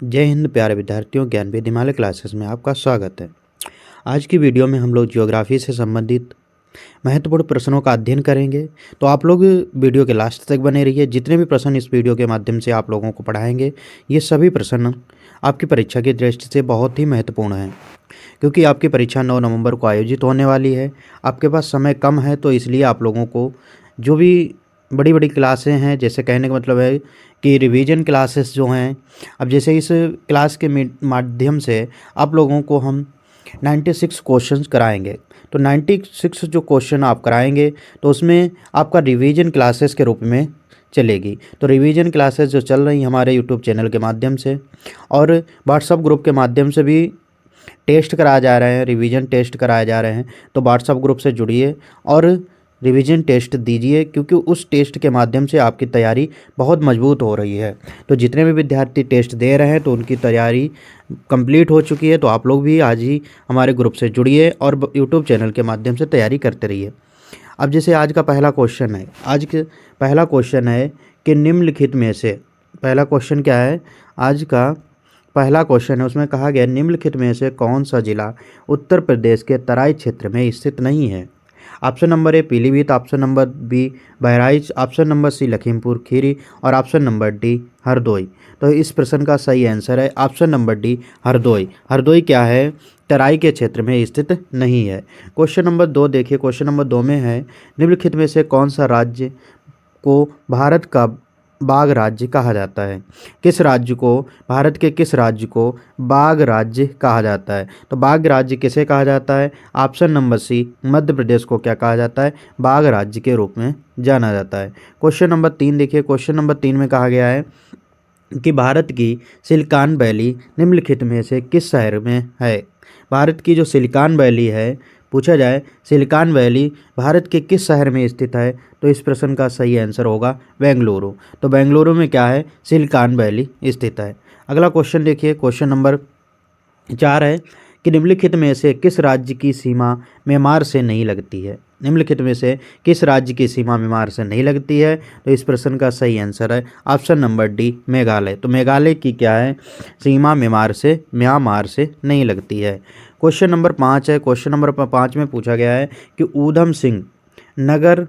जय हिंद प्यारे विद्यार्थियों, ज्ञान विधि हिमालय क्लासेस में आपका स्वागत है। आज की वीडियो में हम लोग ज्योग्राफी से संबंधित महत्वपूर्ण प्रश्नों का अध्ययन करेंगे। तो आप लोग वीडियो के लास्ट तक बने रहिए। जितने भी प्रश्न इस वीडियो के माध्यम से आप लोगों को पढ़ाएंगे, ये सभी प्रश्न आपकी परीक्षा की दृष्टि से बहुत ही महत्वपूर्ण हैं, क्योंकि आपकी परीक्षा 9 नवंबर को आयोजित होने वाली है। आपके पास समय कम है, तो इसलिए आप लोगों को जो भी बड़ी बड़ी क्लासें हैं, जैसे कहने का मतलब है कि रिवीजन क्लासेस जो हैं, अब जैसे इस क्लास के माध्यम से आप लोगों को हम 96 क्वेश्चंस कराएंगे। तो 96 जो क्वेश्चन आप कराएंगे, तो उसमें आपका रिवीजन क्लासेस के रूप में चलेगी। तो रिवीजन क्लासेस जो चल रही हमारे यूट्यूब चैनल के माध्यम से और व्हाट्सअप ग्रुप के माध्यम से भी टेस्ट कराए जा रहे हैं, रिवीजन टेस्ट कराए जा रहे हैं। तो व्हाट्सअप ग्रुप से जुड़िए और रिवीजन टेस्ट दीजिए, क्योंकि उस टेस्ट के माध्यम से आपकी तैयारी बहुत मजबूत हो रही है। तो जितने भी विद्यार्थी टेस्ट दे रहे हैं, तो उनकी तैयारी कंप्लीट हो चुकी है। तो आप लोग भी आज ही हमारे ग्रुप से जुड़िए और यूट्यूब चैनल के माध्यम से तैयारी करते रहिए। अब जैसे आज का पहला क्वेश्चन है, आज के पहला क्वेश्चन है कि निम्नलिखित में से, पहला क्वेश्चन क्या है, आज का पहला क्वेश्चन है, उसमें कहा गया निम्नलिखित में से कौन सा जिला उत्तर प्रदेश के तराई क्षेत्र में स्थित नहीं है। Option number A Pilibhit, option number B Bahraich, option number C Lakhimpur Kheri और ऑप्शन नंबर डी हरदोई। तो इस प्रश्न का सही आंसर है option number D Hardoi. Hardoi क्या है, तराई के क्षेत्र में स्थित नहीं है। क्वेश्चन नंबर 2 देखिए, क्वेश्चन नंबर 2 में है निम्नलिखित में से कौन सा राज्य को भारत का बाघ राज्य कहा जाता है। किस राज्य को, भारत के किस राज्य को बाघ राज्य कहा जाता है। तो बाघ राज्य किसे कहा जाता है। ऑप्शन नंबर सी मध्य प्रदेश को क्या कहा जाता है, बाघ राज्य के रूप में जाना जाता है। क्वेश्चन नंबर 3 देखिए, क्वेश्चन नंबर 3 में कहा गया है कि भारत की सिलिकॉन वैली निम्नलिखित में से किस शहर में है। भारत की जो सिलिकॉन वैली है, पूछा जाए सिलिकॉन वैली भारत के किस शहर में स्थित है, तो इस प्रश्न का सही आंसर होगा बेंगलुरु। तो बेंगलुरु में क्या है, सिलिकॉन वैली स्थित है। अगला क्वेश्चन देखिए, क्वेश्चन नंबर 4 है कि निम्नलिखित में से किस राज्य की सीमा म्यांमार से नहीं लगती है। निम्नलिखित में से किस राज्य की सीमा म्यांमार से नहीं लगती है, तो इस प्रश्न का सही आंसर है ऑप्शन नंबर डी मेघालय। तो मेघालय की क्या है, सीमा म्यांमार से नहीं लगती है। क्वेश्चन नंबर 5 है, क्वेश्चन नंबर 5 में पूछा गया है कि ऊधम सिंह नगर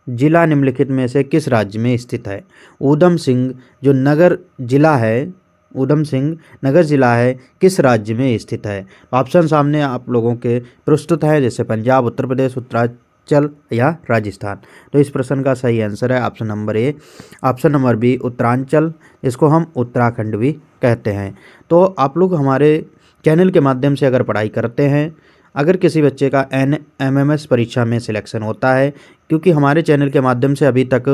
जिला निम्नलिखित में से किस राज्य में स्थित है। ऊधम सिंह जो नगर जिला है, ऊधम सिंह नगर जिला है, किस राज्य में स्थित है। ऑप्शन सामने आप लोगों के प्रस्तुत है, जैसे पंजाब, उत्तर प्रदेश, उत्तरांचल या राजस्थान। तो इस प्रश्न का सही आंसर है option number A, option number B Uttaranchal, इसको हम उत्तराखंड भी कहते हैं। तो आप लोग हमारे चैनल के माध्यम से अगर पढ़ाई करते हैं, अगर किसी बच्चे का NMMS परीक्षा में सिलेक्शन होता है, क्योंकि हमारे चैनल के माध्यम से अभी तक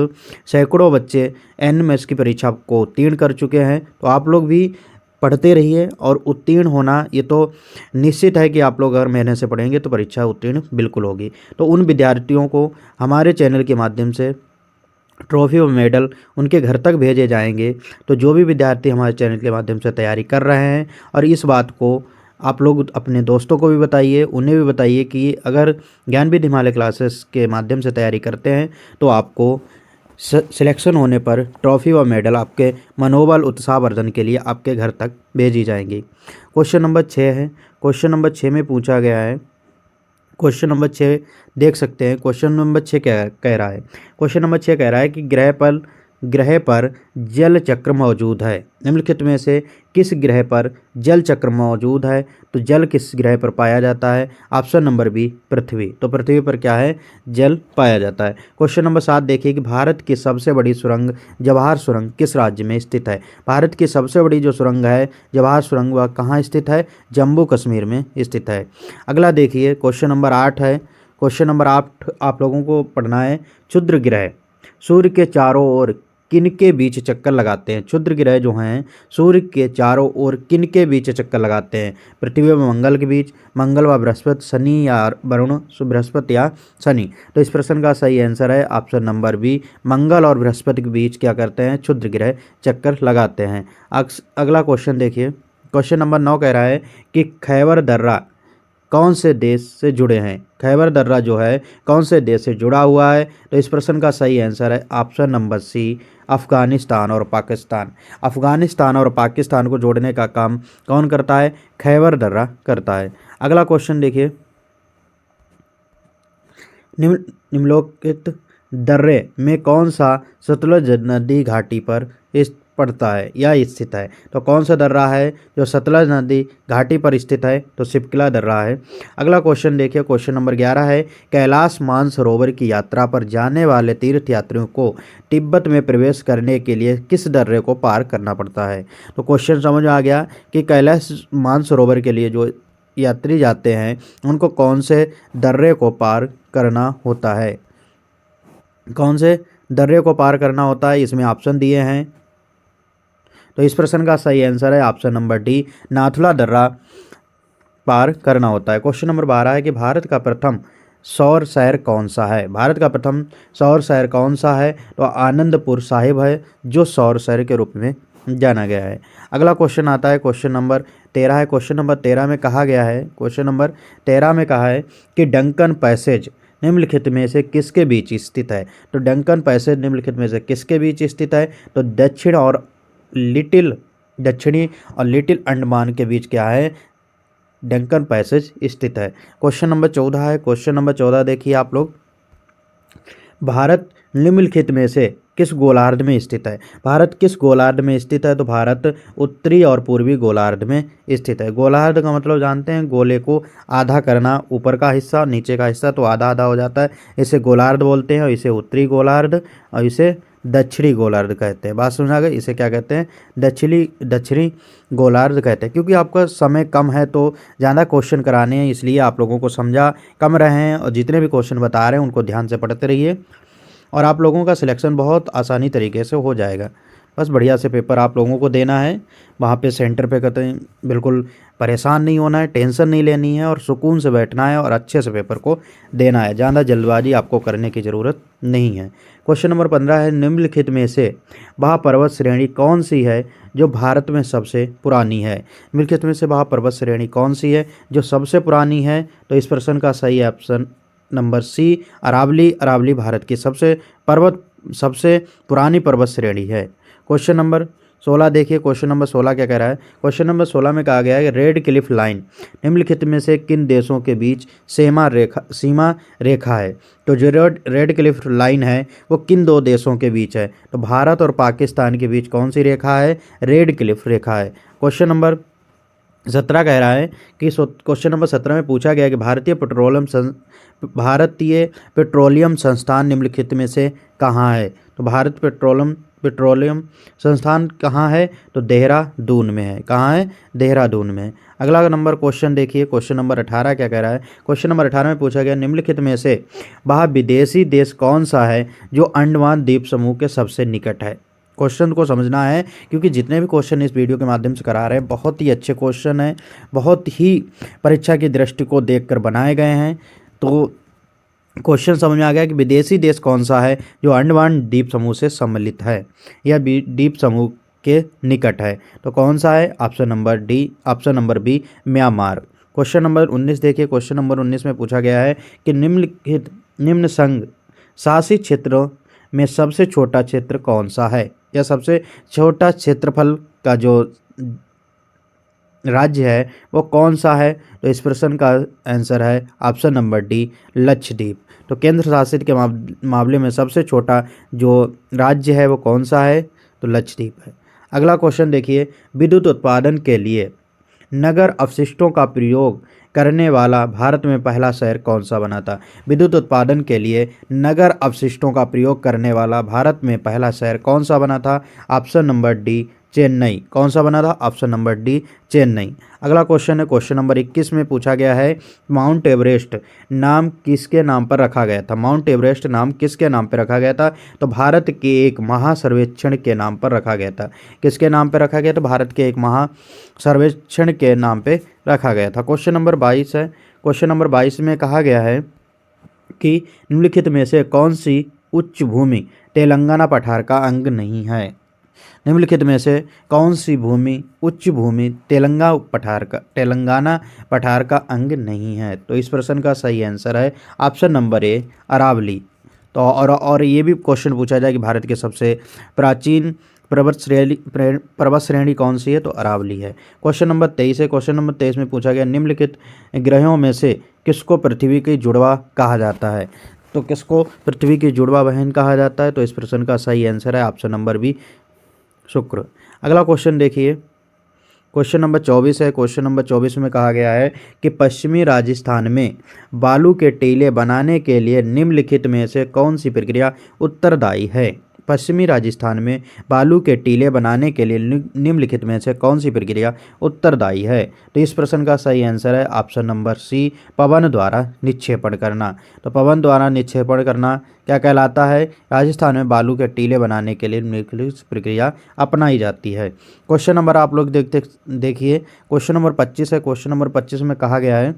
सैकड़ों बच्चे NMS की परीक्षा को उत्तीर्ण कर चुके हैं, तो आप लोग भी पढ़ते रहिए और उत्तीर्ण होना ये तो निश्चित है कि आप लोग अगर मेहनत से पढ़ेंगे तो परीक्षा उत्तीर्ण बिल्कुल होगी। तो उन विद्यार्थियों को हमारे चैनल के माध्यम से ट्रॉफी और मेडल उनके घर तक भेजे जाएंगे। तो जो भी विद्यार्थी हमारे चैनल के माध्यम से तैयारी कर रहे हैं, और इस बात को आप लोग अपने दोस्तों को भी बताइए, उन्हें भी बताइए कि अगर ज्ञान विधि हिमालय क्लासेस के माध्यम से तैयारी करते हैं, तो आपको सिलेक्शन होने पर ट्रॉफी और मेडल आपके मनोबल उत्साहवर्धन के लिए आपके घर तक भेजी जाएंगी। क्वेश्चन नंबर 6 है, क्वेश्चन नंबर 6 में पूछा गया है, क्वेश्चन नंबर 6 देख सकते हैं। क्वेश्चन नंबर 6 क्या कह रहा है, क्वेश्चन नंबर 6 कह रहा है कि ग्रह पर जल चक्र मौजूद है। निम्नलिखित में से किस ग्रह पर जल चक्र मौजूद है। तो जल किस ग्रह पर पाया जाता है। ऑप्शन नंबर बी पृथ्वी। तो पृथ्वी पर क्या है, जल पाया जाता है। क्वेश्चन नंबर 7 देखिए कि भारत की सबसे बड़ी सुरंग जवाहर सुरंग किस राज्य में स्थित है। भारत की सबसे बड़ी जो सुरंग है जवाहर सुरंग, वह कहाँ स्थित है, जम्मू कश्मीर में स्थित है। अगला देखिए, क्वेश्चन नंबर 8 है, क्वेश्चन नंबर 8 आप लोगों को पढ़ना है, क्षुद्र ग्रह सूर्य के चारों ओर किनके बीच चक्कर लगाते हैं। क्षुद्र ग्रह जो हैं सूर्य के चारों ओर किनके बीच चक्कर लगाते हैं। पृथ्वी व मंगल के बीच, मंगल व बृहस्पति, शनि या वरुण, बृहस्पति या शनि। तो इस प्रश्न का सही आंसर है ऑप्शन नंबर बी, मंगल और बृहस्पति के बीच क्या करते हैं, क्षुद्र ग्रह चक्कर लगाते हैं। अगला क्वेश्चन देखिए, क्वेश्चन नंबर 9 कह रहा है कि खैबर दर्रा कौन से देश से जुड़े हैं? खैबर दर्रा जो है कौन से देश से जुड़ा हुआ है? तो इस प्रश्न का सही आंसर है ऑप्शन नंबर सी, अफगानिस्तान और पाकिस्तान। अफगानिस्तान और पाकिस्तान को जोड़ने का काम कौन करता है? खैबर दर्रा करता है। अगला क्वेश्चन देखिए, निम्नलिखित दर्रे में कौन सा सतलुज नदी घाटी पर पड़ता है या स्थित है? तो कौन सा दर्रा है जो सतलुज नदी घाटी पर स्थित है? तो शिप्किला दर्रा है। अगला क्वेश्चन देखिए, क्वेश्चन नंबर 11 है, कैलाश मानसरोवर की यात्रा पर जाने वाले तीर्थ यात्रियों को तिब्बत में प्रवेश करने के लिए किस दर्रे को पार करना पड़ता है? तो क्वेश्चन समझ आ गया कि कैलाश मानसरोवर के लिए जो यात्री जाते हैं उनको कौन से दर्रे को पार करना होता है? कौन से दर्रे को पार करना होता है? इसमें ऑप्शन दिए हैं। तो इस प्रश्न का सही आंसर है ऑप्शन नंबर डी, नाथुला दर्रा पार करना होता है। क्वेश्चन नंबर 12 है कि भारत का प्रथम सौर शहर कौन सा है? भारत का प्रथम सौर शहर कौन सा है? तो आनंदपुर साहिब है, जो सौर शहर के रूप में जाना गया है। अगला क्वेश्चन आता है क्वेश्चन नंबर 13 है। क्वेश्चन नंबर 13 में कहा गया है, क्वेश्चन नंबर 13 में कहा है कि डंकन पैसेज निम्नलिखित में से किसके बीच स्थित है? तो डंकन पैसेज निम्नलिखित में से किसके बीच स्थित है? तो दक्षिणी और लिटिल अंडमान के बीच क्या है? डंकन पैसेज स्थित है। क्वेश्चन नंबर 14 है। क्वेश्चन नंबर 14 देखिए आप लोग, भारत निम्नलिखित में से किस गोलार्ध में स्थित है? भारत किस गोलार्ध में स्थित है? तो भारत उत्तरी और पूर्वी गोलार्ध में स्थित है। गोलार्ध का मतलब जानते हैं, गोले को आधा करना, ऊपर का हिस्सा नीचे का हिस्सा तो आधा आधा हो जाता है, इसे गोलार्ध बोलते हैं। और इसे उत्तरी गोलार्ध और इसे दक्षिणी गोलार्ध कहते हैं। बात सुना गया, इसे क्या कहते हैं? दक्षिणी गोलार्ध कहते हैं। क्योंकि आपका समय कम है तो ज़्यादा क्वेश्चन कराने हैं, इसलिए आप लोगों को समझा कम रहे हैं, और जितने भी क्वेश्चन बता रहे हैं उनको ध्यान से पढ़ते रहिए और आप लोगों का सिलेक्शन बहुत आसानी तरीके से हो जाएगा। बस बढ़िया से पेपर आप लोगों को देना है, वहाँ पे सेंटर पे कहते हैं, बिल्कुल परेशान नहीं होना है, टेंशन नहीं लेनी है और सुकून से बैठना है और अच्छे से पेपर को देना है। ज़्यादा जल्दबाजी आपको करने की ज़रूरत नहीं है। क्वेश्चन नंबर 15 है, निम्नलिखित में से वह पर्वत श्रेणी कौन सी है जो भारत में सबसे पुरानी है? निम्नलिखित में से वह पर्वत श्रेणी कौन सी है जो सबसे पुरानी है? तो इस प्रश्न का सही option number C, Aravalli. Aravalli Bharat की सबसे पुरानी पर्वत श्रेणी है। क्वेश्चन नंबर 16 देखिए, क्वेश्चन नंबर 16 क्या कह रहा है? क्वेश्चन नंबर 16 में कहा गया है कि रेड क्लिफ लाइन निम्नलिखित में से किन देशों के बीच सीमा रेखा है? तो जो रेड क्लिफ लाइन है वो किन दो देशों के बीच है? तो भारत और पाकिस्तान के बीच कौन सी रेखा है? रेड क्लिफ रेखा है। क्वेश्चन नंबर 17 कह रहा है कि क्वेश्चन नंबर 17 में पूछा गया कि भारतीय पेट्रोलियम संस्थान निम्नलिखित में से कहाँ है? तो भारत पेट्रोलियम संस्थान कहाँ है? तो देहरादून में है। कहाँ है? देहरादून में। अगला नंबर क्वेश्चन देखिए, क्वेश्चन नंबर 18 क्या कह रहा है? क्वेश्चन नंबर 18 में पूछा गया निम्नलिखित में से वह विदेशी देश कौन सा है जो अंडमान द्वीप समूह के सबसे निकट है? क्वेश्चन को समझना है, क्योंकि जितने भी क्वेश्चन इस वीडियो के माध्यम से करा रहे हैं बहुत ही अच्छे क्वेश्चन हैं, बहुत ही परीक्षा की दृष्टि को देखकर बनाए गए हैं। तो क्वेश्चन समझ में आ गया कि विदेशी देश कौन सा है जो अंडमान द्वीप समूह से सम्मिलित है या द्वीप समूह के निकट है? तो कौन सा है? Option number D, option number B, Myanmar. Question number 19 देखिए, क्वेश्चन नंबर 19 में पूछा गया है कि निम्न संघ शासित क्षेत्रों में सबसे छोटा क्षेत्र कौन सा है या सबसे छोटा क्षेत्रफल का जो राज्य है वो कौन सा है? तो इस प्रश्न का आंसर है ऑप्शन नंबर डी, लक्षद्वीप। तो केंद्र शासित के मामले में सबसे छोटा जो राज्य है वो कौन सा है? तो लक्षद्वीप है। अगला क्वेश्चन देखिए, विद्युत उत्पादन के लिए नगर अपशिष्टों का प्रयोग करने वाला भारत में पहला शहर कौन सा बना था? विद्युत उत्पादन के लिए नगर अपशिष्टों का प्रयोग करने वाला भारत में पहला शहर कौन सा बना था? Option number D, Chennai. कौन सा बना था? Option number D, Chennai. अगला क्वेश्चन है क्वेश्चन नंबर 21 में पूछा गया है माउंट एवरेस्ट नाम किसके नाम पर रखा गया था? माउंट एवरेस्ट नाम किसके नाम पर रखा गया था? तो भारत के एक महासर्वेक्षण के नाम पर रखा गया था। किसके नाम पर रखा गया? तो भारत के एक महासर्वेक्षण के नाम पर रखा गया था। क्वेश्चन नंबर 22 है। क्वेश्चन नंबर 22 में कहा गया है कि निम्नलिखित में से कौन सी उच्च भूमि तेलंगाना पठार का अंग नहीं है? निम्नलिखित में से कौन सी भूमि उच्च भूमि तेलंगाना पठार का अंग नहीं है? तो इस प्रश्न का सही आंसर है ऑप्शन नंबर ए, अरावली। तो और ये भी क्वेश्चन पूछा जाए कि भारत के सबसे प्राचीन पर्वत श्रेणी कौन सी है? तो अरावली है। क्वेश्चन नंबर 23 है। क्वेश्चन नंबर 23 में पूछा गया निम्नलिखित ग्रहों में से किसको पृथ्वी की जुड़वा कहा जाता है? तो किसको पृथ्वी की जुड़वा बहन कहा जाता है? तो इस प्रश्न का सही आंसर है ऑप्शन नंबर बी, शुक्र। अगला क्वेश्चन देखिए, क्वेश्चन नंबर 24 है। क्वेश्चन नंबर 24 में कहा गया है कि पश्चिमी राजस्थान में बालू के टीले बनाने के लिए निम्नलिखित में से कौन सी प्रक्रिया उत्तरदायी है? पश्चिमी राजस्थान में बालू के टीले बनाने के लिए निम्नलिखित में से कौन सी प्रक्रिया उत्तरदायी है? तो इस प्रश्न का सही आंसर है ऑप्शन नंबर सी, पवन द्वारा निक्षेपण करना। तो पवन द्वारा निक्षेपण करना क्या कहलाता है? राजस्थान में बालू के टीले बनाने के लिए निम्नलिखित प्रक्रिया अपनाई जाती है। क्वेश्चन नंबर आप लोग देखिए, क्वेश्चन नंबर 25 है। क्वेश्चन नंबर 25 में कहा गया है,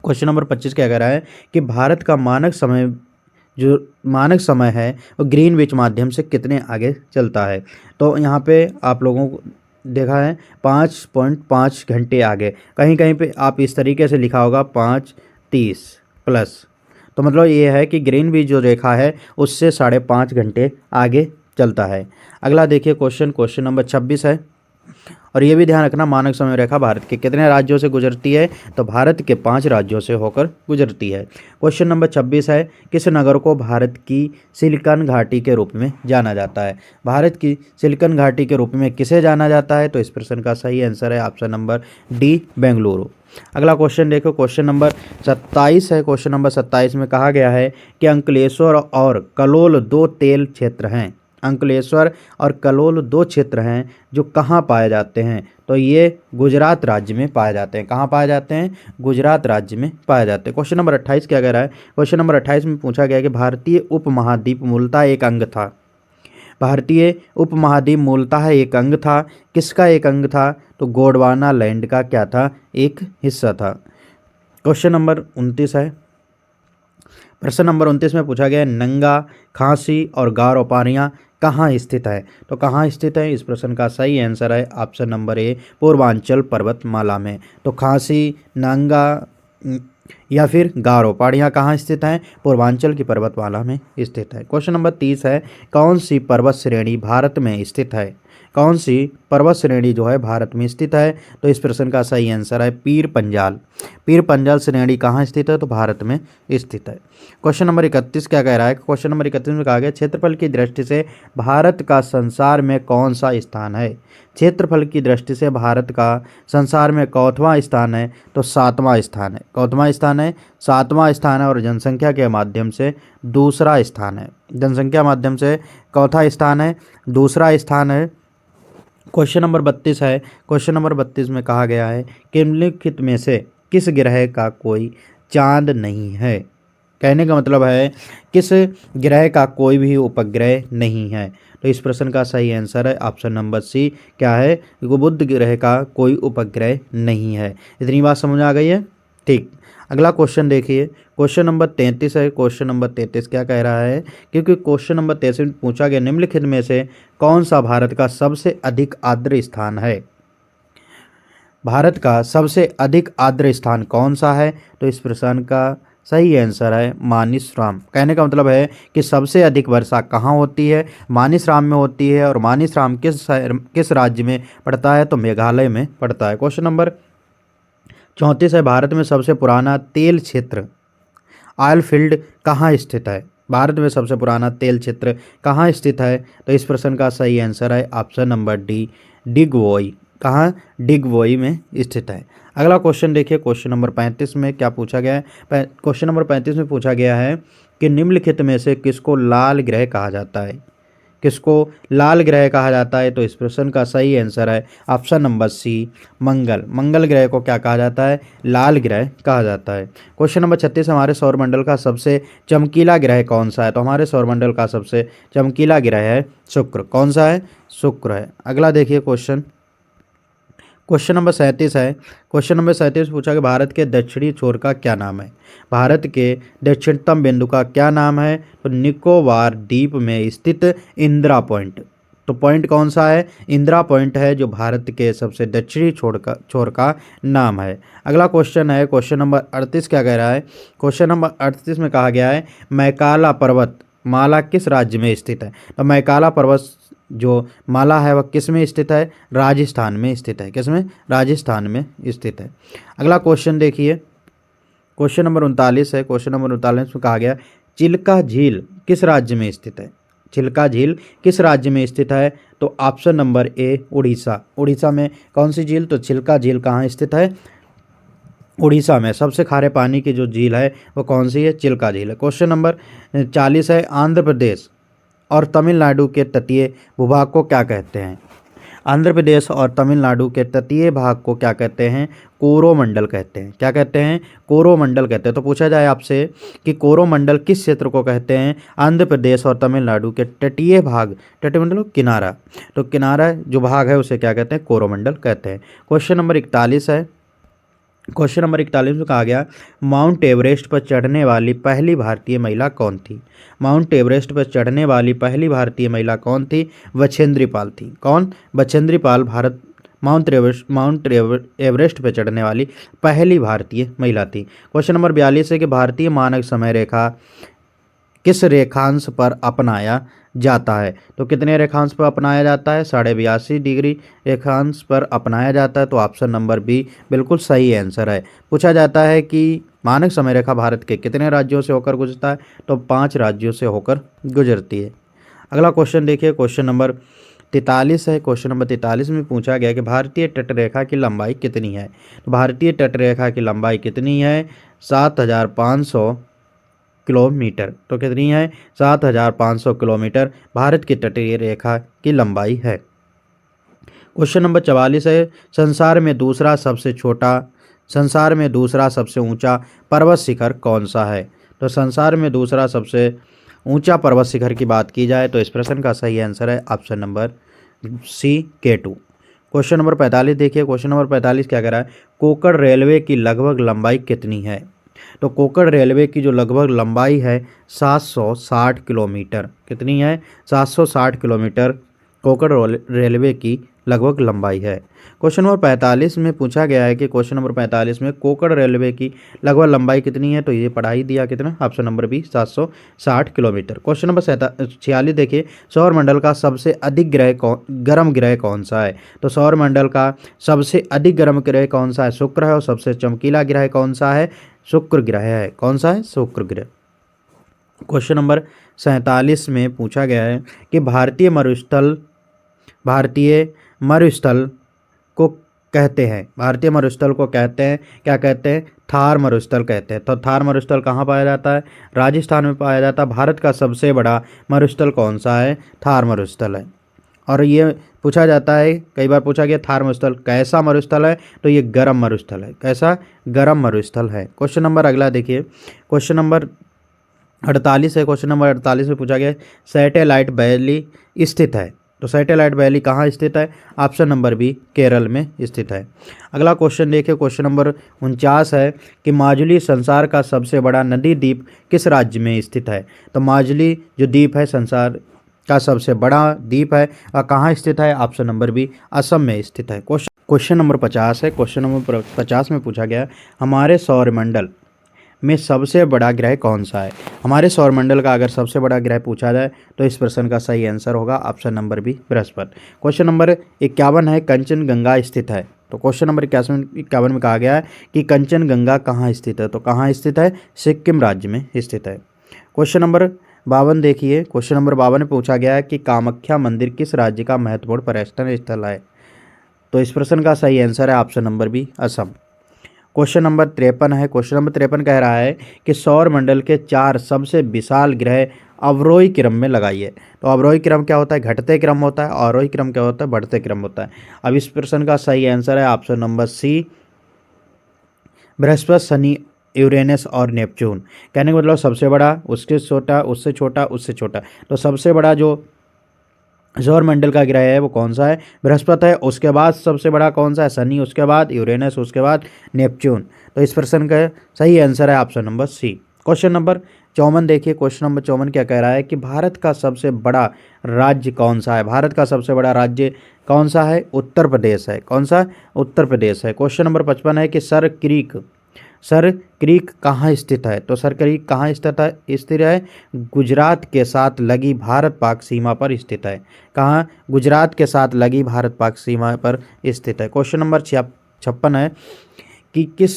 क्वेश्चन नंबर 25 क्या कह रहा है कि भारत का मानक समय है वो ग्रीनविच माध्यम से कितने आगे चलता है? तो यहाँ पे आप लोगों को देखा है 5.5 घंटे आगे। कहीं कहीं पे आप इस तरीके से लिखा होगा 5:30 प्लस, तो मतलब ये है कि ग्रीनविच जो रेखा है उससे 5.5 घंटे आगे चलता है। अगला देखिए क्वेश्चन नंबर 26 है। और ये भी ध्यान रखना, मानक समय रेखा भारत के कितने राज्यों से गुजरती है? तो भारत के 5 राज्यों से होकर गुजरती है। क्वेश्चन नंबर 26 है, किस नगर को भारत की सिलिकॉन घाटी के रूप में जाना जाता है? भारत की सिलिकॉन घाटी के रूप में किसे जाना जाता है? तो इस प्रश्न का सही आंसर है ऑप्शन नंबर डी, बेंगलुरु। अगला क्वेश्चन देखो, क्वेश्चन नंबर 27 है। क्वेश्चन नंबर 27 में कहा गया है कि अंकलेश्वर और कलोल 2 तेल क्षेत्र हैं। अंकलेश्वर और कलोल 2 क्षेत्र हैं जो कहाँ पाए जाते हैं? तो ये गुजरात राज्य में पाए जाते हैं। कहाँ पाए जाते हैं? गुजरात राज्य में पाए जाते हैं। क्वेश्चन नंबर 28 क्या कह रहा है? क्वेश्चन नंबर 28 में पूछा गया कि भारतीय उपमहाद्वीप मूलतः एक अंग था। भारतीय उपमहाद्वीप मूलतः एक अंग था। किसका एक अंग था? तो गोंडवाना लैंड का क्या था? एक हिस्सा था। क्वेश्चन नंबर 29 है। प्रश्न नंबर 29 में पूछा गया है नंगा, खांसी और गारो पानियाँ कहाँ स्थित है? तो कहाँ स्थित है? इस प्रश्न का सही आंसर है ऑप्शन नंबर ए, पूर्वांचल पर्वतमाला में। तो खांसी, नंगा या फिर गारो पहाड़ियाँ कहाँ स्थित हैं? पूर्वांचल की पर्वतमाला में स्थित है। क्वेश्चन नंबर 30 है, कौन सी पर्वत श्रेणी भारत में स्थित है? कौन सी पर्वत श्रेणी जो है भारत में स्थित है? तो इस प्रश्न का सही आंसर है पीर पंजाल। पीर पंजाल श्रेणी कहाँ स्थित है? तो भारत में स्थित है। क्वेश्चन नंबर 31 क्या कह रहा है? क्वेश्चन नंबर 31 में कहा गया क्षेत्रफल की दृष्टि से भारत का संसार में कौन सा स्थान है? क्षेत्रफल की दृष्टि से भारत का संसार में कौथवां स्थान है? तो 7वां स्थान है। कौथवां स्थान है? 7वां स्थान है। और जनसंख्या के माध्यम से दूसरा स्थान है। जनसंख्या माध्यम से चौथा स्थान है, दूसरा स्थान है। क्वेश्चन नंबर 32 है। क्वेश्चन नंबर 32 में कहा गया है कि निम्नलिखित में से किस ग्रह का कोई चांद नहीं है? कहने का मतलब है किस ग्रह का कोई भी उपग्रह नहीं है? तो इस प्रश्न का सही आंसर है ऑप्शन नंबर सी, क्या है? बुध ग्रह का कोई उपग्रह नहीं है। इतनी बात समझ आ गई है? ठीक। अगला क्वेश्चन देखिए, क्वेश्चन नंबर 33 है। क्वेश्चन नंबर 33 क्या कह रहा है? क्योंकि क्वेश्चन नंबर 33 में पूछा गया निम्नलिखित में से कौन सा भारत का सबसे अधिक आर्द्र स्थान है? भारत का सबसे अधिक आर्द्र स्थान कौन सा है? तो इस प्रश्न का सही आंसर है मानिसराम। कहने का मतलब है कि सबसे अधिक वर्षा कहाँ होती है? मानिसराम में होती है। और मानिसराम किस राज्य में पड़ता है? तो मेघालय में पड़ता है। क्वेश्चन नंबर 34 है, भारत में सबसे पुराना तेल क्षेत्र ऑयल फील्ड कहाँ स्थित है? भारत में सबसे पुराना तेल क्षेत्र कहाँ स्थित है? तो इस प्रश्न का सही आंसर है ऑप्शन नंबर डी, डिगवोई। कहाँ? डिगवोई में स्थित है। अगला क्वेश्चन देखिए, क्वेश्चन नंबर 35 में क्या पूछा गया है? क्वेश्चन नंबर 35 में पूछा गया है कि निम्नलिखित में से किसको लाल ग्रह कहा जाता है? किसको लाल ग्रह कहा जाता है? तो इस प्रश्न का सही आंसर है ऑप्शन नंबर सी, मंगल। मंगल ग्रह को क्या कहा जाता है? लाल ग्रह कहा जाता है। क्वेश्चन नंबर 36, हमारे सौरमंडल का सबसे चमकीला ग्रह कौन सा है? तो हमारे सौरमंडल का सबसे चमकीला ग्रह है शुक्र। कौन सा है? शुक्र है। अगला देखिए क्वेश्चन नंबर 37 है। क्वेश्चन नंबर 37 पूछा कि भारत के दक्षिणी छोर का क्या नाम है? भारत के दक्षिणतम बिंदु का क्या नाम है? तो निकोबार द्वीप में स्थित इंदिरा पॉइंट। तो पॉइंट कौन सा है? इंदिरा पॉइंट है, जो भारत के सबसे दक्षिणी छोर का नाम है। अगला क्वेश्चन है क्वेश्चन नंबर 38। क्या कह रहा है? क्वेश्चन नंबर 38 में कहा गया है मैकाला पर्वत माला किस राज्य में स्थित है? तो मैकाला पर्वत जो माला है वह किस में स्थित है? राजस्थान में स्थित है। किस में? राजस्थान में स्थित है। अगला क्वेश्चन देखिए, क्वेश्चन नंबर 39 है। क्वेश्चन नंबर 39 में कहा गया चिल्का झील किस राज्य में स्थित है? चिल्का झील किस राज्य में स्थित है? तो ऑप्शन नंबर ए उड़ीसा। उड़ीसा में कौन सी झील? तो चिल्का झील कहाँ स्थित है? उड़ीसा में। सबसे खारे पानी की जो झील है वो कौन सी है? चिल्का झील है। क्वेश्चन नंबर 40 है आंध्र प्रदेश और तमिलनाडु के तटीय भूभाग को क्या कहते हैं? आंध्र प्रदेश और तमिलनाडु के तटीय भाग को क्या कहते हैं? कोरोमंडल कहते हैं। क्या कहते हैं? कोरोमंडल कहते हैं। तो पूछा जाए आपसे कि कोरोमंडल किस क्षेत्र को कहते हैं? आंध्र प्रदेश और तमिलनाडु के तटीय भाग, तटीय मतलब किनारा, तो किनारा जो भाग है उसे क्या कहते हैं? कोरोमंडल कहते हैं। क्वेश्चन नंबर 41 है। क्वेश्चन नंबर 41 में कहा गया माउंट एवरेस्ट पर चढ़ने वाली पहली भारतीय महिला कौन थी? माउंट एवरेस्ट पर चढ़ने वाली पहली भारतीय महिला कौन थी? बछेंद्री पाल थी। कौन? बछेंद्री पाल भारत माउंट एवरेस्ट पर चढ़ने वाली पहली भारतीय महिला थी। क्वेश्चन नंबर 42 है कि भारतीय मानक समय रेखा किस रेखांश पर अपनाया जाता है? तो कितने रेखांश पर अपनाया जाता है? 82.5 डिग्री रेखांश पर अपनाया जाता है। तो ऑप्शन नंबर बी बिल्कुल सही आंसर है। पूछा जाता है कि मानक समय रेखा भारत के कितने राज्यों से होकर गुजरता है? तो 5 राज्यों से होकर गुजरती है। अगला क्वेश्चन देखिए, क्वेश्चन नंबर 43 है। क्वेश्चन नंबर 43 में पूछा गया कि भारतीय तटरेखा की लंबाई कितनी है? तो भारतीय तटरेखा की लंबाई कितनी है? 7,500 किलोमीटर। तो कितनी है? 7,500 किलोमीटर भारत की तटीय रेखा की लंबाई है। क्वेश्चन नंबर 44 है संसार में दूसरा सबसे ऊंचा पर्वत शिखर कौन सा है? तो संसार में दूसरा सबसे ऊंचा पर्वत शिखर की बात की जाए तो इस प्रश्न का सही आंसर है option number C K2। Question number 45 देखिए, क्वेश्चन नंबर 45 क्या कह रहा है? कोकण रेलवे की लगभग लंबाई कितनी है? तो कोकण रेलवे की जो लगभग लंबाई है 760 किलोमीटर। कितनी है? 760 किलोमीटर कोकण रेलवे की लगभग लंबाई है। क्वेश्चन नंबर 45 में पूछा गया है कि क्वेश्चन नंबर 45 में कोकण रेलवे की लगभग लंबाई कितनी है? तो ये पढ़ा ही दिया कितना, option number B 760 kilometre. Question number 46 देखिए सौर मंडल का सबसे अधिक गर्म ग्रह कौन सा है? तो सौर मंडल का सबसे अधिक गर्म ग्रह कौन सा है? शुक्र है। और सबसे चमकीला ग्रह कौन सा है? शुक्र ग्रह है। कौन सा है? शुक्र ग्रह। क्वेश्चन नंबर 47 में पूछा गया है कि भारतीय मरुस्थल को कहते हैं, भारतीय मरुस्थल को कहते हैं, क्या कहते हैं? थार मरुस्थल कहते हैं। तो थार मरुस्थल कहाँ पाया जाता है? राजस्थान में पाया जाता है। भारत का सबसे बड़ा मरुस्थल कौन सा है? थार मरुस्थल है। और ये पूछा जाता है, कई बार पूछा गया थार मरुस्थल कैसा मरुस्थल है? तो ये गर्म मरुस्थल है। कैसा? गर्म मरुस्थल है। क्वेश्चन नंबर अगला देखिए, क्वेश्चन नंबर 48 है। क्वेश्चन नंबर 48 में पूछा गया सैटेलाइट वैली स्थित है। तो सैटेलाइट वैली कहाँ स्थित है? ऑप्शन नंबर बी केरल में स्थित है। अगला क्वेश्चन देखिए, क्वेश्चन नंबर 49 है कि माजुली संसार का सबसे बड़ा नदी द्वीप किस राज्य में स्थित है? तो माजुली जो द्वीप है संसार का सबसे बड़ा द्वीप है और कहाँ स्थित है? ऑप्शन नंबर बी असम में स्थित है। क्वेश्चन नंबर 50 है। क्वेश्चन नंबर 50 में पूछा गया हमारे सौरमंडल में सबसे बड़ा ग्रह कौन सा है? हमारे सौरमंडल का अगर सबसे बड़ा ग्रह पूछा जाए तो इस प्रश्न का सही आंसर होगा option number B Brihaspati. Question number 51 है कंचनजंगा स्थित है। तो क्वेश्चन नंबर 51 में कहा गया है कि कंचनजंगा कहाँ स्थित है? तो कहाँ स्थित है? सिक्किम राज्य में स्थित है। क्वेश्चन नंबर 52 देखिए, क्वेश्चन नंबर 52 में पूछा गया है कि कामाख्या मंदिर किस राज्य का महत्वपूर्ण पर्यटन स्थल है? तो इस प्रश्न का सही आंसर है option number B Assam. Question number 53 है। क्वेश्चन नंबर 53 कह रहा है कि सौर मंडल के 4 सबसे विशाल ग्रह अवरोही क्रम में लगाइए। तो अवरोही क्रम क्या होता है? घटते क्रम होता है। आरोही क्रम क्या होता है? बढ़ते क्रम होता है। अब इस प्रश्न का सही आंसर है option number C Brihaspati, Shani, Uranus और नेपच्यून। कहने का मतलब सबसे बड़ा, उसके छोटा, उससे छोटा, उससे छोटा। तो सबसे बड़ा जो सौर मंडल का ग्रह है वो कौन सा है? बृहस्पति है। उसके बाद सबसे बड़ा कौन सा है? शनि, उसके बाद यूरेनस, उसके बाद नेपच्यून। तो इस प्रश्न का सही आंसर है option number C. Question number 54 देखिए, क्वेश्चन नंबर 54 क्या कह रहा है कि भारत का सबसे बड़ा राज्य कौन सा है। भारत का सबसे बड़ा राज्य कौन सा है? उत्तर प्रदेश है। कौन सा? उत्तर प्रदेश है। क्वेश्चन नंबर 55 है कि सर क्रीक कहाँ स्थित है? तो सर क्रीक कहाँ स्थित है? गुजरात के साथ लगी भारत पाक सीमा पर स्थित है। कहाँ? गुजरात के साथ लगी भारत पाक सीमा पर स्थित है। क्वेश्चन नंबर 56 है कि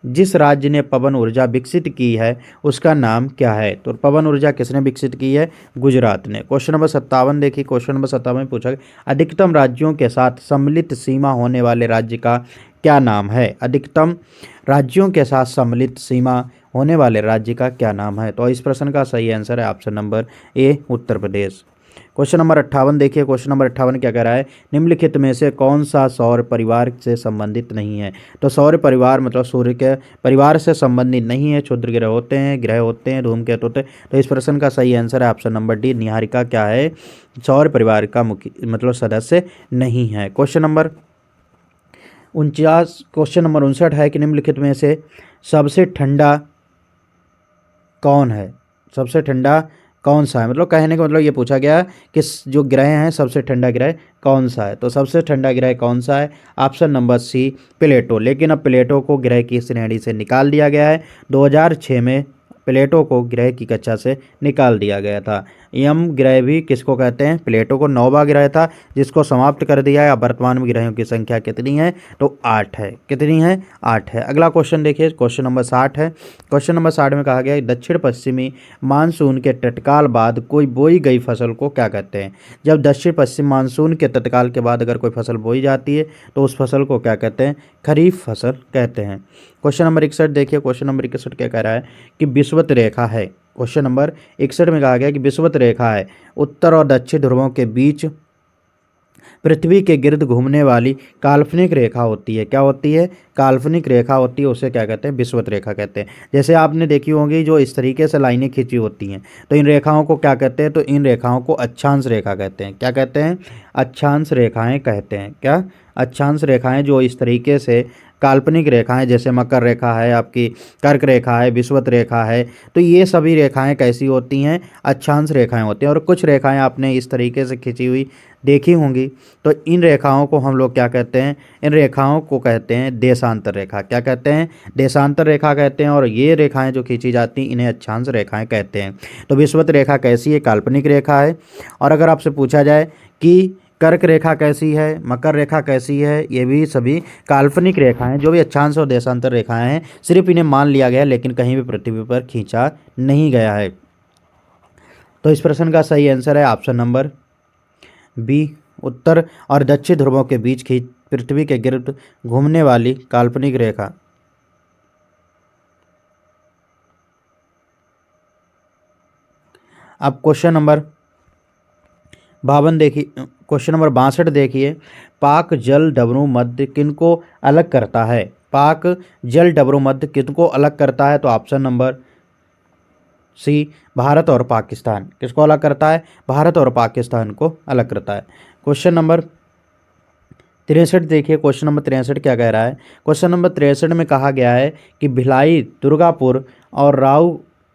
जिस राज्य ने पवन ऊर्जा विकसित की है उसका नाम क्या है? तो पवन ऊर्जा किसने विकसित की है? गुजरात ने। क्वेश्चन नंबर 57 देखिए, क्वेश्चन नंबर 57 में पूछा गया अधिकतम राज्यों के साथ सम्मिलित सीमा होने वाले राज्य का क्या नाम है? अधिकतम राज्यों के साथ सम्मिलित सीमा होने वाले राज्य का क्या नाम है? तो इस प्रश्न का सही आंसर है ऑप्शन नंबर ए, उत्तर प्रदेश। क्वेश्चन नंबर 58 देखिए, क्वेश्चन नंबर 58 क्या कह रहा है? निम्नलिखित में से कौन सा सौर परिवार से संबंधित नहीं है? तो सौर परिवार मतलब सूर्य के परिवार से संबंधित नहीं है। क्षुद्र ग्रह होते हैं, धूमकेतु होते हैं। तो इस प्रश्न का सही आंसर है ऑप्शन नंबर डी, निहारिका क्या है? सौर परिवार का मुख्य मतलब सदस्य नहीं है। क्वेश्चन नंबर 59 है कि निम्नलिखित में से सबसे ठंडा कौन है? सबसे ठंडा कौन सा है? मतलब कहने का मतलब ये पूछा गया कि जो ग्रह हैं सबसे ठंडा ग्रह कौन सा है? तो सबसे ठंडा ग्रह कौन सा है? ऑप्शन नंबर सी, प्लेटो। लेकिन अब प्लेटो को ग्रह की श्रेणी से निकाल दिया गया है। 2006 में प्लेटो को ग्रह की कक्षा से निकाल दिया गया था। यम ग्रह भी किसको कहते हैं? प्लेटो को 9वां ग्रह था जिसको समाप्त कर दिया है। अब वर्तमान में ग्रहों की संख्या कितनी है? तो 8 है। कितनी है? 8 है। अगला क्वेश्चन देखिए, क्वेश्चन नंबर 60 है। क्वेश्चन नंबर 60 में कहा गया है दक्षिण पश्चिमी मानसून के तत्काल बाद कोई बोई गई फसल को क्या कहते हैं? जब दक्षिण पश्चिम मानसून के तत्काल के बाद अगर कोई फसल बोई जाती है तो उस फसल को क्या कहते हैं? खरीफ फसल कहते हैं। क्वेश्चन नंबर 61 देखिए, क्वेश्चन नंबर 61 क्या कह रहा है कि विषुवत रेखा है। क्वेश्चन नंबर 61 में कहा गया कि विषुवत रेखा है उत्तर और दक्षिण ध्रुवों के बीच पृथ्वी के गिर्द घूमने वाली काल्पनिक रेखा होती है। क्या होती है? काल्पनिक रेखा होती है, उसे क्या कहते हैं? विषुवत रेखा कहते हैं। जैसे आपने देखी होंगी जो इस तरीके से लाइनें खींची होती हैं तो इन रेखाओं को क्या कहते हैं? तो इन रेखाओं को अक्षांश रेखा कहते हैं। क्या कहते हैं? अक्षांश रेखाएं कहते हैं। क्या? अक्षांश रेखाएं जो इस तरीके से काल्पनिक रेखाएं, जैसे मकर रेखा है, आपकी कर्क रेखा है, विषुवत रेखा है, तो ये सभी रेखाएं कैसी होती हैं? अक्षांश रेखाएं होती हैं। और कुछ रेखाएं आपने इस तरीके से खींची हुई देखी होंगी तो इन रेखाओं को हम लोग क्या कहते हैं? इन रेखाओं को कहते हैं देशांतर रेखा। क्या कहते हैं? देशांतर रेखा कहते हैं। और ये रेखाएं जो खींची जाती हैं इन्हें अक्षांश रेखाएं कहते हैं। तो विषुवत रेखा कैसी है? काल्पनिक रेखा है। और अगर आपसे पूछा जाए कि कर्क रेखा कैसी है, मकर रेखा कैसी है, ये भी सभी काल्पनिक रेखाएं जो भी अक्षांश और देशांतर रेखाएं हैं, सिर्फ इन्हें मान लिया गया लेकिन कहीं भी पृथ्वी पर खींचा नहीं गया है। तो इस प्रश्न का सही आंसर है ऑप्शन नंबर बी, उत्तर और दक्षिण ध्रुवों के बीच पृथ्वी के गिर्द घूमने वाली काल्पनिक रेखा। अब क्वेश्चन नंबर 52 देखिए, क्वेश्चन नंबर 62 देखिए, पाक जल डबरू मध्य किनको अलग करता है? पाक जल डबरू मध्य किनको अलग करता है? तो ऑप्शन नंबर सी, भारत और पाकिस्तान। किसको अलग करता है? भारत और पाकिस्तान को अलग करता है। क्वेश्चन नंबर 63 देखिए, क्वेश्चन नंबर 63 क्या कह रहा है? क्वेश्चन नंबर 63 में कहा गया है कि भिलाई, दुर्गापुर और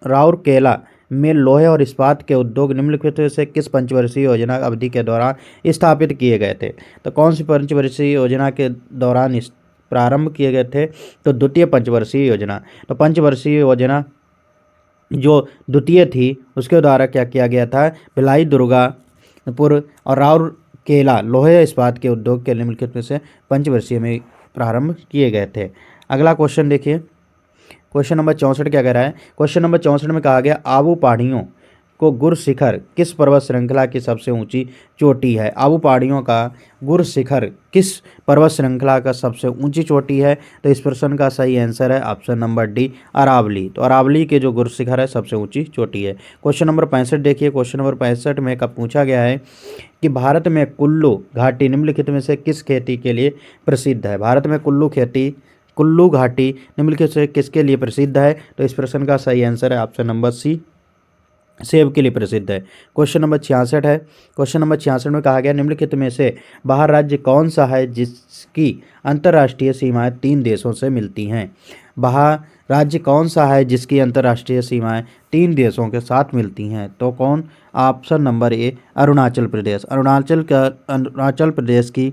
राउरकेला में लोहे और इस्पात के उद्योग निम्नलिखित से किस पंचवर्षीय योजना अवधि के दौरान स्थापित किए गए थे? तो कौन सी पंचवर्षीय योजना के दौरान प्रारंभ किए गए थे? तो द्वितीय पंचवर्षीय योजना। तो पंचवर्षीय योजना जो द्वितीय थी उसके द्वारा क्या किया गया था? भिलाई, दुर्गापुर और राउरकेला लोहे इस्पात के उद्योग के निम्नलिखित में से पंचवर्षीय में प्रारंभ किए गए थे। अगला क्वेश्चन देखिए, क्वेश्चन नंबर 64 क्या कह रहा है? क्वेश्चन नंबर 64 में कहा गया आबू पहाड़ियों को गुर शिखर किस पर्वत श्रृंखला की सबसे ऊंची चोटी है? आबू पहाड़ियों का गुर शिखर किस पर्वत श्रृंखला का सबसे ऊंची चोटी है? तो इस प्रश्न का सही आंसर है ऑप्शन नंबर डी, अरावली। तो अरावली के जो गुर शिखर है सबसे ऊंची चोटी है। क्वेश्चन नंबर 65 देखिए, क्वेश्चन नंबर 65 में कब पूछा गया है कि भारत में कुल्लू घाटी निम्नलिखित में से किस खेती के लिए प्रसिद्ध है? भारत में कुल्लू घाटी निम्नलिखित से किसके लिए प्रसिद्ध है? तो इस प्रश्न का सही आंसर है ऑप्शन नंबर सी, सेब के लिए प्रसिद्ध है। क्वेश्चन नंबर 66 है। क्वेश्चन नंबर 66 में कहा गया निम्नलिखित में से बाहर राज्य कौन सा है जिसकी अंतर्राष्ट्रीय सीमाएं 3 देशों से मिलती हैं? बाहर राज्य कौन सा है जिसकी अंतर्राष्ट्रीय सीमाएं 3 देशों के साथ मिलती हैं? तो कौन? ऑप्शन नंबर ए अरुणाचल प्रदेश। अरुणाचल प्रदेश की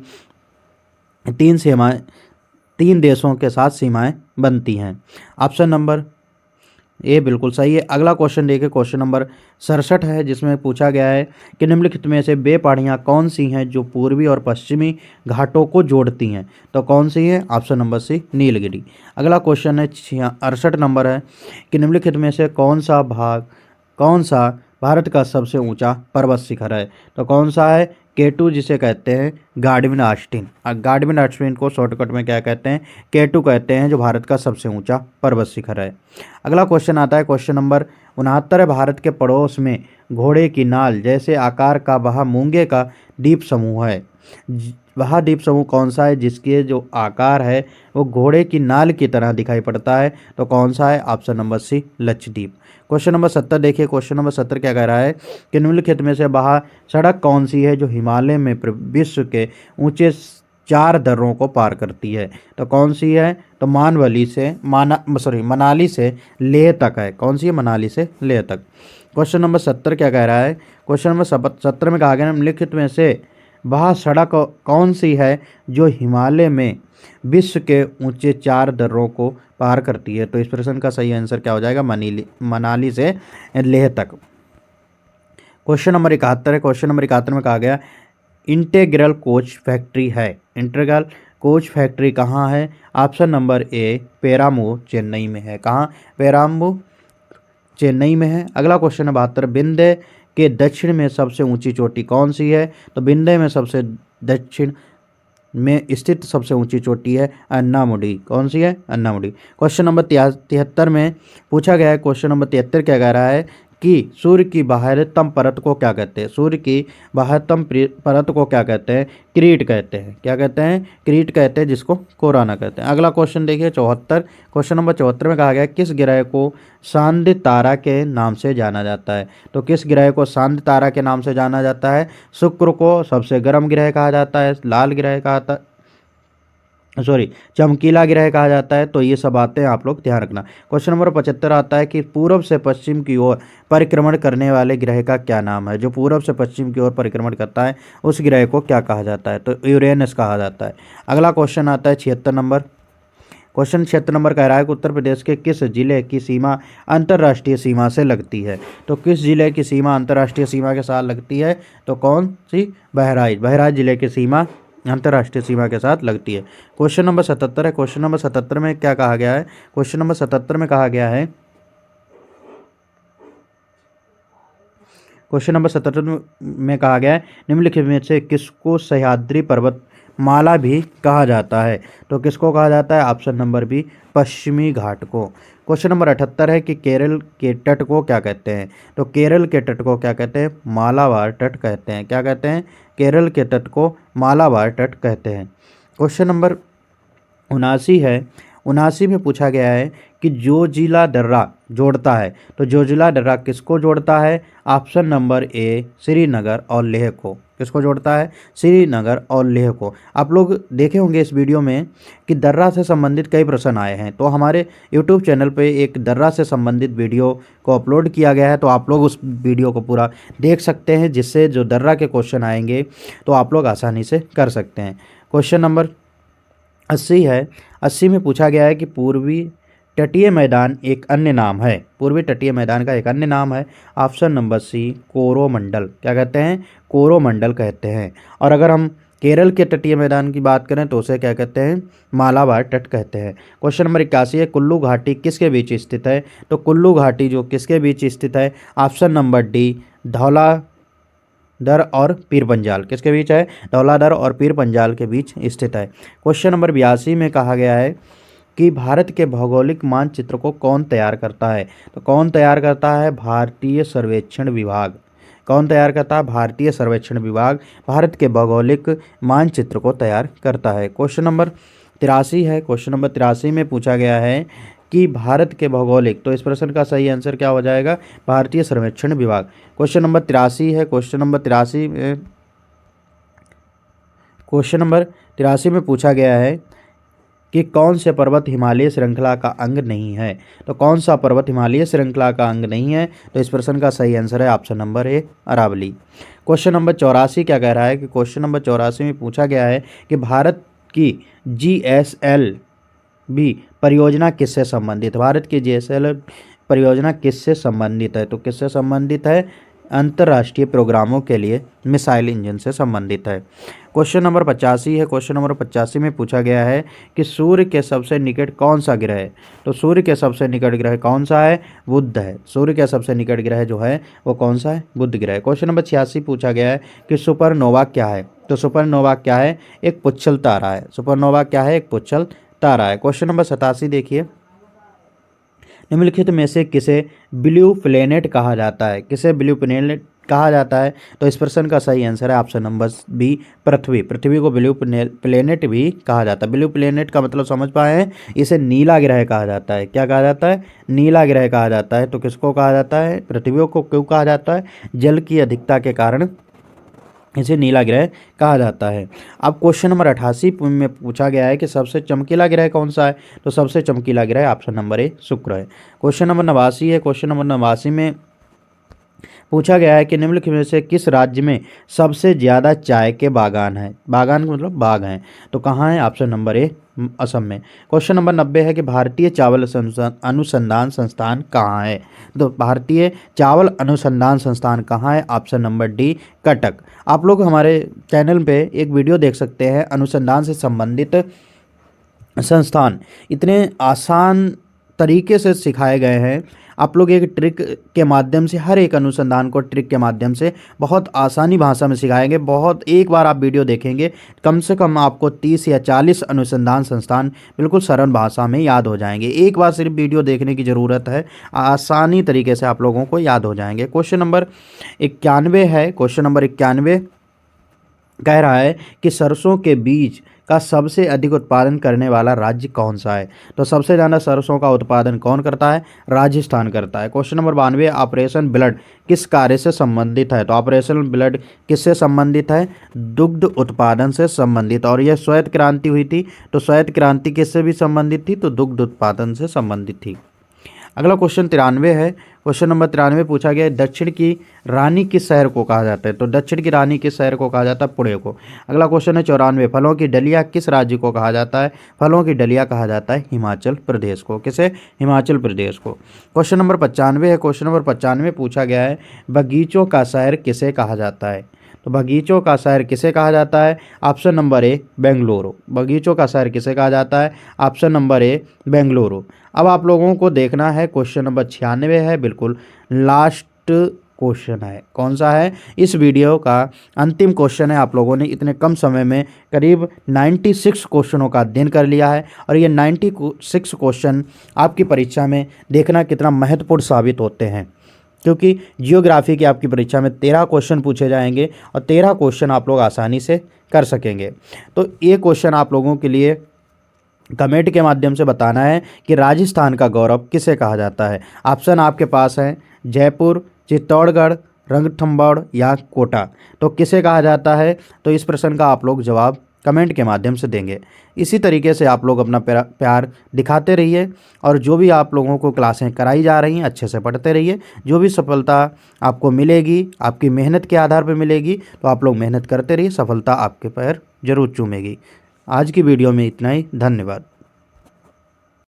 3 देशों के साथ सीमाएं बनती हैं। ऑप्शन नंबर ए बिल्कुल सही है। अगला क्वेश्चन देखिए, क्वेश्चन नंबर 67 है, जिसमें पूछा गया है कि निम्नलिखित में से वे पहाड़ियाँ कौन सी हैं जो पूर्वी और पश्चिमी घाटों को जोड़ती हैं? तो कौन सी है? Option number C Nilgiri. अगला क्वेश्चन है 68 नंबर है कि निम्नलिखित में से कौन सा भारत का सबसे ऊंचा पर्वत शिखर है? तो कौन सा है? K2, जिसे कहते हैं गार्डविन आस्टीन। गार्डविन आस्टीन को शॉर्टकट में क्या कहते हैं? K2 कहते हैं, जो भारत का सबसे ऊंचा पर्वत शिखर है। अगला क्वेश्चन आता है क्वेश्चन नंबर 69 है। भारत के पड़ोस में घोड़े की नाल जैसे आकार का वह मूंगे का द्वीप समूह है। वह द्वीप समूह कौन सा है जिसके जो आकार है वो घोड़े की नाल की तरह दिखाई पड़ता है? तो कौन सा है? Option number C Lakshadweep. Question number 70 देखिए, क्वेश्चन नंबर 70 क्या कह रहा है कि निम्नलिखित में से वह सड़क कौन सी है जो हिमालय में विश्व के ऊंचे 4 दर्रों को पार करती है? तो कौन सी है? तो मनाली से लेह तक है। कौन सी है? मनाली से लेह तक। क्वेश्चन नंबर 70 क्या कह रहा है? क्वेश्चन नंबर 70 में कहा गया निम्नलिखित में से वह सड़क कौन सी है जो हिमालय में विश्व के ऊंचे 4 दर्रों को पार करती है? तो इस प्रश्न का सही आंसर क्या हो जाएगा? मनाली से लेह तक। क्वेश्चन नंबर 71 है। क्वेश्चन नंबर 71 में कहा गया इंटेग्रल कोच फैक्ट्री है। इंटेग्रल कोच फैक्ट्री कहाँ है? ऑप्शन नंबर ए पेराम्बूर चेन्नई में है। कहाँ? पेराम्बूर चेन्नई में है। अगला क्वेश्चन है 72, विंध्य के दक्षिण में सबसे ऊंची चोटी कौन सी है? तो विंध्य में सबसे दक्षिण में स्थित सबसे ऊंची चोटी है अन्नामुडी। कौन सी है? अन्नामुडी। क्वेश्चन नंबर 73 में पूछा गया है, क्वेश्चन नंबर 73 क्या कह रहा है कि सूर्य की बाह्यतम परत को क्या कहते हैं? सूर्य की बाह्यतम परत को क्या कहते हैं? क्रीट कहते हैं। क्या कहते हैं? क्रीट कहते हैं, जिसको कोराना कहते हैं। अगला क्वेश्चन देखिए 74, क्वेश्चन नंबर 74 में कहा गया किस ग्रह को शांति तारा के नाम से जाना जाता है? तो किस ग्रह को शांति तारा के नाम से जाना जाता है? शुक्र को सबसे गर्म ग्रह कहा जाता है, लाल ग्रह कहा चमकीला ग्रह कहा जाता है। तो ये सब बातें आप लोग ध्यान रखना। क्वेश्चन नंबर 75 आता है कि पूर्व से पश्चिम की ओर परिक्रमण करने वाले ग्रह का क्या नाम है? जो पूर्व से पश्चिम की ओर परिक्रमण करता है उस ग्रह को क्या कहा जाता है? तो यूरेनस कहा जाता है। अगला क्वेश्चन आता है 76 नंबर। क्वेश्चन 76 नंबर कह रहा है कि उत्तर प्रदेश के किस जिले की सीमा अंतर्राष्ट्रीय सीमा से लगती है? तो किस जिले की सीमा अंतर्राष्ट्रीय सीमा के साथ लगती है? तो कौन सी? बहराइच जिले की सीमा अंतर्राष्ट्रीय सीमा के साथ लगती है। क्वेश्चन नंबर 77 है। क्वेश्चन नंबर 77 में क्या कहा गया है? क्वेश्चन नंबर 77 में कहा गया है, क्वेश्चन नंबर 77 में कहा गया है निम्नलिखित में से किसको सह्याद्री पर्वत माला भी कहा जाता है? तो किसको कहा जाता है? ऑप्शन नंबर बी पश्चिमी घाट को। क्वेश्चन नंबर 78 है कि केरल के तट को क्या कहते हैं? तो केरल के तट को क्या कहते हैं? मालाबार तट कहते हैं। क्या कहते हैं? केरल के तट को मालाबार तट कहते हैं। क्वेश्चन नंबर 79 है। 79 में पूछा गया है कि जोजिला दर्रा जोड़ता है। तो जोजिला दर्रा किसको जोड़ता है? ऑप्शन नंबर ए श्रीनगर और लेह को। किसको जोड़ता है? श्रीनगर और लेह को। आप लोग देखे होंगे इस वीडियो में कि दर्रा से संबंधित कई प्रश्न आए हैं, तो हमारे यूट्यूब चैनल पे एक दर्रा से संबंधित वीडियो को अपलोड किया गया है, तो आप लोग उस वीडियो को पूरा देख सकते हैं, जिससे जो दर्रा के क्वेश्चन आएंगे तो आप लोग आसानी से कर सकते हैं। क्वेश्चन नंबर 80 है। 80 में पूछा गया है कि पूर्वी तटीय मैदान एक अन्य नाम है। पूर्वी तटीय मैदान का एक अन्य नाम है। Option number C Coromandel. क्या कहते हैं? कोरोमंडल कहते हैं। और अगर हम केरल के तटीय मैदान की बात करें तो उसे क्या कहते हैं? मालाबार तट कहते हैं। क्वेश्चन नंबर 81 है, कुल्लू घाटी किसके बीच स्थित है? तो कुल्लू घाटी जो किसके बीच स्थित है? ऑप्शन नंबर डी धौलाधर और पीर पंजाल। किसके बीच है? धौलाधर और पीर पंजाल के बीच स्थित है। क्वेश्चन नंबर 82 में कहा गया है कि भारत के भौगोलिक मानचित्र को कौन तैयार करता है? तो कौन तैयार करता है? भारतीय सर्वेक्षण विभाग। कौन तैयार करता है? भारतीय सर्वेक्षण विभाग भारत के भौगोलिक मानचित्र को तैयार करता है। क्वेश्चन नंबर 83 है। क्वेश्चन नंबर 83 में पूछा गया है कि भारत के भौगोलिक, तो इस प्रश्न का सही आंसर क्या हो जाएगा? भारतीय सर्वेक्षण विभाग। क्वेश्चन नंबर 83 है। क्वेश्चन नंबर 83 में पूछा गया है कि कौन से पर्वत हिमालय श्रृंखला का अंग नहीं है। तो कौन सा पर्वत हिमालय श्रृंखला का अंग नहीं है? तो इस प्रश्न का सही आंसर है option number A, Aravalli. Question number 84 क्या कह रहा है कि क्वेश्चन नंबर 84 में पूछा गया है कि भारत की GSLV परियोजना किससे संबंधित? भारत की GSLV परियोजना किससे संबंधित है? तो किससे संबंधित है? अंतर्राष्ट्रीय प्रोग्रामों के लिए मिसाइल इंजन से संबंधित है। क्वेश्चन नंबर 85 है। क्वेश्चन नंबर 85 में पूछा गया है कि सूर्य के सबसे निकट कौन सा ग्रह है? तो सूर्य के सबसे निकट ग्रह कौन सा है? बुध है। सूर्य के सबसे निकट ग्रह जो है वो कौन सा है? बुध ग्रह है। क्वेश्चन नंबर 86 पूछा गया है कि सुपरनोवा क्या है? तो सुपरनोवा क्या है? एक पुच्छल तारा है। सुपरनोवा क्या है? एक पुच्छल तारा है। क्वेश्चन नंबर 87 देखिए, निम्नलिखित में से किसे ब्लू प्लेनेट कहा जाता है? किसे ब्लू प्लेनेट कहा जाता है? तो इस प्रश्न का सही आंसर है ऑप्शन नंबर बी, पृथ्वी। पृथ्वी को ब्लू प्लेनेट भी कहा जाता है। ब्लू प्लेनेट का मतलब समझ पाए हैं? इसे नीला ग्रह कहा जाता है। क्या कहा जाता है? नीला ग्रह कहा जाता है। तो किसको कहा जाता है? पृथ्वी को क्यों कहा जाता है? जल की अधिकता के कारण इसे नीला ग्रह कहा जाता है। अब क्वेश्चन नंबर 88 में पूछा गया है कि सबसे चमकीला ग्रह कौन सा है? तो सबसे चमकीला ग्रह ऑप्शन नंबर ए, शुक्र है। क्वेश्चन नंबर 89 है। क्वेश्चन नंबर 89 में पूछा गया है कि निम्नलिखित में से किस राज्य में सबसे ज़्यादा चाय के बागान हैं? बागान का मतलब बाग हैं। तो कहाँ है? ऑप्शन नंबर ए, असम में। क्वेश्चन नंबर 90 है कि भारतीय चावल अनुसंधान संस्थान कहाँ है? तो भारतीय चावल अनुसंधान संस्थान कहाँ है? Option number D, Cuttack. आप लोग हमारे चैनल पे एक वीडियो देख सकते हैं, अनुसंधान से संबंधित संस्थान इतने आसान तरीके से सिखाए गए हैं। आप लोग एक ट्रिक के माध्यम से, हर एक अनुसंधान को ट्रिक के माध्यम से बहुत आसानी भाषा में सिखाएंगे। बहुत, एक बार आप वीडियो देखेंगे कम से कम आपको 30 या 40 अनुसंधान संस्थान बिल्कुल सरल भाषा में याद हो जाएंगे। एक बार सिर्फ वीडियो देखने की ज़रूरत है, आसानी तरीके से आप लोगों को याद हो जाएंगे। क्वेश्चन नंबर 91 है। क्वेश्चन नंबर 91 कह रहा है कि सरसों के बीज का सबसे अधिक उत्पादन करने वाला राज्य कौन सा है? तो सबसे ज़्यादा सरसों का उत्पादन कौन करता है? राजस्थान करता है। क्वेश्चन नंबर 92, ऑपरेशन ब्लड किस कार्य से संबंधित है? तो ऑपरेशन ब्लड किससे संबंधित है? दुग्ध उत्पादन से संबंधित। और यह श्वेत क्रांति हुई थी, तो श्वेत क्रांति किससे भी संबंधित थी? तो दुग्ध उत्पादन से संबंधित थी। अगला क्वेश्चन 93 है। क्वेश्चन नंबर 93 पूछा गया है, दक्षिण की रानी किस शहर को कहा जाता है? तो दक्षिण की रानी किस शहर को कहा जाता है? पुणे को। अगला क्वेश्चन है 94, फलों की डलिया किस राज्य को कहा जाता है? फलों की डलिया कहा जाता है हिमाचल प्रदेश को। किसे? हिमाचल प्रदेश को। क्वेश्चन नंबर 95 है। क्वेश्चन नंबर 95 पूछा गया है, बगीचों का शहर किसे कहा जाता है? तो बगीचों का शहर किसे कहा जाता है? ऑप्शन नंबर ए, बेंगलुरु। बगीचों का शहर किसे कहा जाता है? ऑप्शन नंबर ए, बेंगलुरु। अब आप लोगों को देखना है क्वेश्चन नंबर 96 है, बिल्कुल लास्ट क्वेश्चन है। कौन सा है? इस वीडियो का अंतिम क्वेश्चन है। आप लोगों ने इतने कम समय में करीब 96 क्वेश्चनों का अध्ययन कर लिया है, और ये 96 क्वेश्चन आपकी परीक्षा में देखना कितना महत्वपूर्ण साबित होते हैं, क्योंकि जियोग्राफी की आपकी परीक्षा में 13 क्वेश्चन पूछे जाएंगे और 13 क्वेश्चन आप लोग आसानी से कर सकेंगे। तो ये क्वेश्चन आप लोगों के लिए कमेंट के माध्यम से बताना है कि राजस्थान का गौरव किसे कहा जाता है। ऑप्शन आपके पास है जयपुर, चित्तौड़गढ़, रणथंभौर या कोटा। तो किसे कहा जाता है? तो इस प्रश्न का आप लोग जवाब कमेंट के माध्यम से देंगे। इसी तरीके से आप लोग अपना प्यार दिखाते रहिए, और जो भी आप लोगों को क्लासें कराई जा रही हैं अच्छे से पढ़ते रहिए। जो भी सफलता आपको मिलेगी आपकी मेहनत के आधार पर मिलेगी, तो आप लोग मेहनत करते रहिए, सफलता आपके पैर जरूर चूमेगी। आज की वीडियो में इतना ही। धन्यवाद।